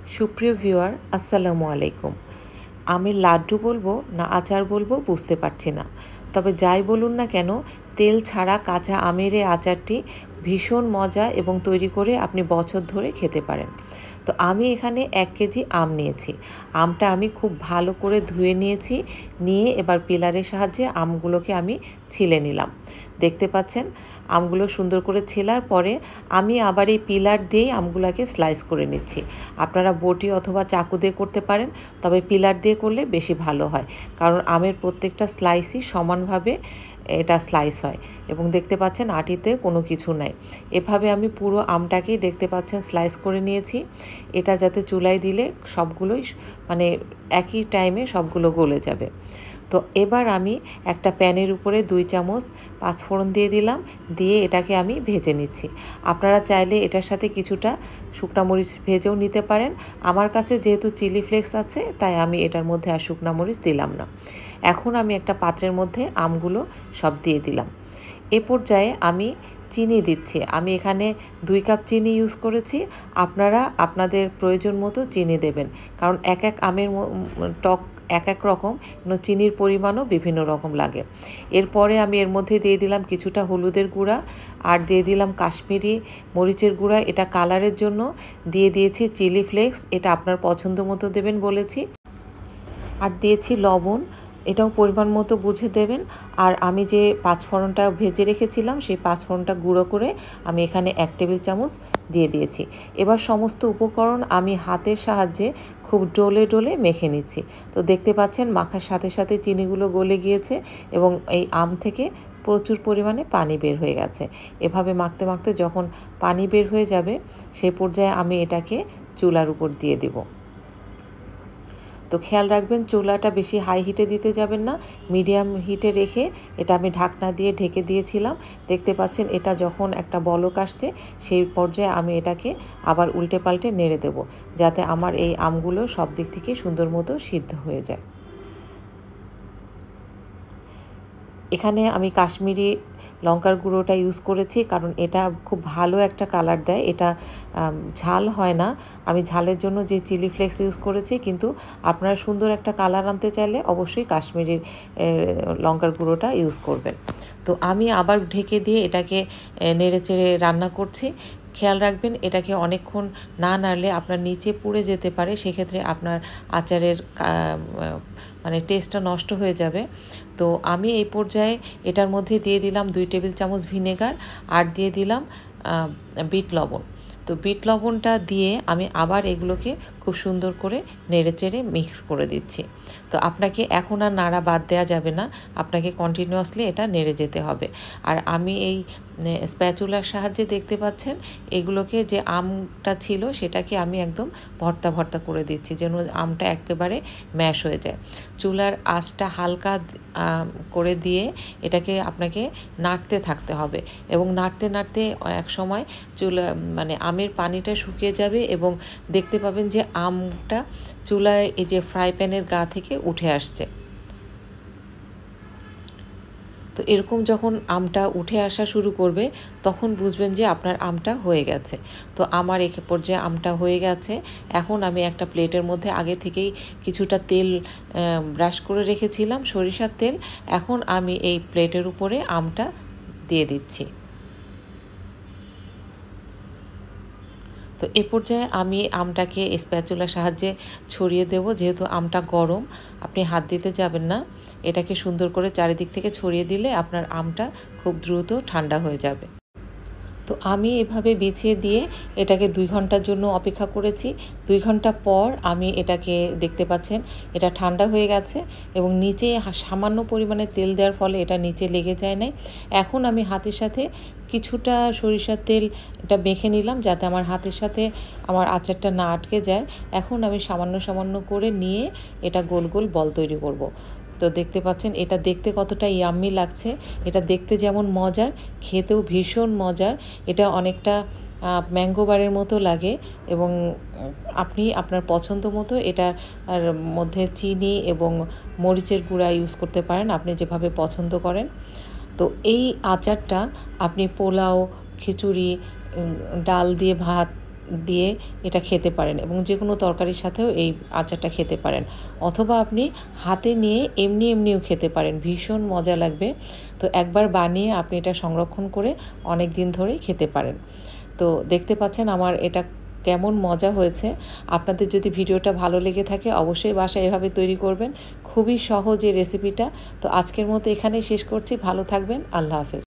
সুপ্রিয় ভিউয়ার, আসসালামু আলাইকুম। আমি লাড্ডু বলবো না আচার বলবো বুঝতে পারছি না। তবে যাই বলুন না কেন, তেল ছাড়া কাঁচা আমের এই আচারটি ভীষণ মজা এবং তৈরি করে আপনি বছর ধরে খেতে পারেন। তো আমি এখানে 1 কেজি আম নিয়েছি। আমটা আমি খুব ভালো করে ধুয়ে নিয়েছি। নিয়ে এবার পিলারের সাহায্যে আমগুলোকে আমি ছিলে নিলাম। দেখতে পাচ্ছেন আমগুলো সুন্দর করে ছেলার পরে আমি আবার এই পিলার দিয়েই আমগুলোকে স্লাইস করে নিচ্ছি। আপনারা বটি অথবা চাকু দিয়ে করতে পারেন, তবে পিলার দিয়ে করলে বেশি ভালো হয়, কারণ আমের প্রত্যেকটা স্লাইসই সমানভাবে এটা স্লাইস হয়। এবং দেখতে পাচ্ছেন আটিতে কোনো কিছু নাই। এভাবে আমি পুরো আমটাকেই দেখতে পাচ্ছেন স্লাইস করে নিয়েছি। এটা যাতে চুলায় দিলে সবগুলোই মানে একই টাইমে সবগুলো গলে যাবে। তো এবার আমি একটা প্যানের উপরে 2 চামচ পাঁচফোড়ন দিয়ে দিলাম, দিয়ে এটাকে আমি ভেজে নিচ্ছি। আপনারা চাইলে এটার সাথে কিছুটা শুকনা মরিচ ভেজেও নিতে পারেন। আমার কাছে যেহেতু চিলি ফ্লেক্স আছে, তাই আমি এটার মধ্যে আর শুকনা মরিচ দিলাম না। এখন আমি একটা পাত্রের মধ্যে আমগুলো সব দিয়ে দিলাম। এ পর্যায়ে আমি চিনি দিচ্ছি। আমি এখানে 2 কাপ চিনি ইউজ করেছি। আপনারা আপনাদের প্রয়োজন মতো চিনি দেবেন, কারণ এক এক আমের টক এক এক রকম, চিনির পরিমাণও বিভিন্ন রকম লাগে। এরপরে আমি এর মধ্যে দিয়ে দিলাম কিছুটা হলুদের গুঁড়া, আর দিয়ে দিলাম কাশ্মীরি মরিচের গুঁড়া, এটা কালারের জন্য। দিয়ে দিয়েছি চিলি ফ্লেক্স, এটা আপনার পছন্দ মতো দেবেন বলেছি। আর দিয়েছি লবণ, এটাও পরিমাণ মতো বুঝে দেবেন। আর আমি যে পাঁচফোড়নটা ভেজে রেখেছিলাম, সেই পাঁচফোড়নটা গুঁড়ো করে আমি এখানে 1 টেবিল চামচ দিয়ে দিয়েছি। এবার সমস্ত উপকরণ আমি হাতের সাহায্যে খুব ডলে ডলে মেখে নিচ্ছি। তো দেখতে পাচ্ছেন মাখার সাথে সাথে চিনিগুলো গলে গিয়েছে এবং এই আম থেকে প্রচুর পরিমাণে পানি বের হয়ে গেছে। এভাবে মাখতে মাখতে যখন পানি বের হয়ে যাবে, সেই পর্যায়ে আমি এটাকে চুলার উপর দিয়ে দেব। তো খেয়াল রাখবেন চুলাটা বেশি হাই হিটে দিতে যাবেন না, মিডিয়াম হিটে রেখে এটা আমি ঢাকনা দিয়ে ঢেকে দিয়েছিলাম। দেখতে পাচ্ছেন এটা যখন একটা বলক আসছে, সেই পর্যায়ে আমি এটাকে আবার উল্টে পাল্টে নেড়ে দেব, যাতে আমার এই আমগুলো সব দিক থেকে সুন্দর মতো সিদ্ধ হয়ে যায়। এখানে আমি কাশ্মীরি লঙ্কার গুঁড়োটা ইউজ করেছি, কারণ এটা খুব ভালো একটা কালার দেয়। এটা ঝাল হয় না। আমি ঝালের জন্য যে চিলি ফ্লেক্স ইউজ করেছি, কিন্তু আপনারা সুন্দর একটা কালার আনতে চাইলে অবশ্যই কাশ্মীরি লঙ্কার গুঁড়োটা ইউজ করবেন। তো আমি আবার ঢেকে দিয়ে এটাকে নেড়ে চেড়ে রান্না করছি। খেয়াল রাখবেন এটাকে অনেকক্ষণ না নাড়লে আপনার নিচে পুড়ে যেতে পারে, সেক্ষেত্রে আপনার আচারের মানে টেস্টটা নষ্ট হয়ে যাবে। তো আমি এই পর্যায়ে এটার মধ্যে দিয়ে দিলাম 2 টেবিল চামচ ভিনেগার, আর দিয়ে দিলাম বিট লবণ। তো বিট লবণটা দিয়ে আমি আবার এগুলোকে খুব সুন্দর করে নেড়েচেড়ে মিক্স করে দিচ্ছি। তো আপনাকে এখন আর নাড়া বাদ দেওয়া যাবে না, আপনাকে কন্টিনিউয়াসলি এটা নেড়ে যেতে হবে। আর আমি এই স্প্যাচুলার সাহায্যে দেখতে পাচ্ছেন এগুলোকে, যে আমটা ছিল সেটাকে আমি একদম ভর্তা ভর্তা করে দিচ্ছি, যেন আমটা একেবারে ম্যাশ হয়ে যায়। চুলার আঁচটা হালকা করে দিয়ে এটাকে আপনাকে নাড়তে থাকতে হবে, এবং নাড়তে নাড়তে এক সময় চুলা মানে আমের পানিটা শুকিয়ে যাবে এবং দেখতে পাবেন যে আমটা চুলায় এই যে ফ্রাই প্যানের গা থেকে উঠে আসছে। তো এরকম যখন আমটা উঠে আসা শুরু করবে, তখন বুঝবেন যে আপনার আমটা হয়ে গেছে। তো আমার এই পর্যায়ে আমটা হয়ে গেছে। এখন আমি একটা প্লেটের মধ্যে আগে থেকেই কিছুটা তেল ব্রাশ করে রেখেছিলাম, সরিষার তেল। এখন আমি এই প্লেটের উপরে আমটা দিয়ে দিচ্ছি। তো এ পর্যায়ে আমি আমটাকে স্প্যাচুলার সাহায্যে ছড়িয়ে দেব। যেহেতু আমটা গরম, আপনি হাত দিতে যাবেন না। এটাকে সুন্দর করে চারিদিক থেকে ছড়িয়ে দিলে আপনার আমটা খুব দ্রুত ঠান্ডা হয়ে যাবে। তো আমি এভাবে বিছিয়ে দিয়ে এটাকে 2 ঘন্টার জন্য অপেক্ষা করেছি। 2 ঘন্টা পর আমি এটাকে দেখতে পাচ্ছেন এটা ঠান্ডা হয়ে গেছে এবং নিচে সামান্য পরিমাণে তেল দেওয়ার ফলে এটা নিচে লেগে যায় নাই। এখন আমি হাতের সাথে কিছুটা সরিষার তেল এটা মেখে নিলাম, যাতে আমার হাতের সাথে আমার আচারটা না আটকে যায়। এখন আমি সামান্য সামান্য করে নিয়ে এটা গোল গোল বল তৈরি করব। তো দেখতে পাচ্ছেন এটা দেখতে কতটা ইয়াম্মি লাগছে। এটা দেখতে যেমন মজার, খেতেও ভীষণ মজার। এটা অনেকটা ম্যাঙ্গো বারের মতো লাগে, এবং আপনি আপনার পছন্দ মতো এটার মধ্যে চিনি এবং মরিচের গুঁড়া ইউজ করতে পারেন, আপনি যেভাবে পছন্দ করেন। তো এই আচারটা আপনি পোলাও, খিচুড়ি, ডাল দিয়ে ভাত দিয়ে এটা খেতে পারেন এবং যে কোনো তরকারির সাথেও এই আচারটা খেতে পারেন, অথবা আপনি হাতে নিয়ে এমনিও খেতে পারেন, ভীষণ মজা লাগবে। তো একবার বানিয়ে আপনি এটা সংরক্ষণ করে অনেক দিন ধরেই খেতে পারেন। তো দেখতে পাচ্ছেন আমার এটা কেমন মজা হয়েছে। আপনাদের যদি ভিডিওটা ভালো লেগে থাকে অবশ্যই বাসায় এভাবে তৈরি করবেন, খুবই সহজ এই রেসিপিটা। তো আজকের মতো এখানেই শেষ করছি, ভালো থাকবেন, আল্লাহ হাফেজ।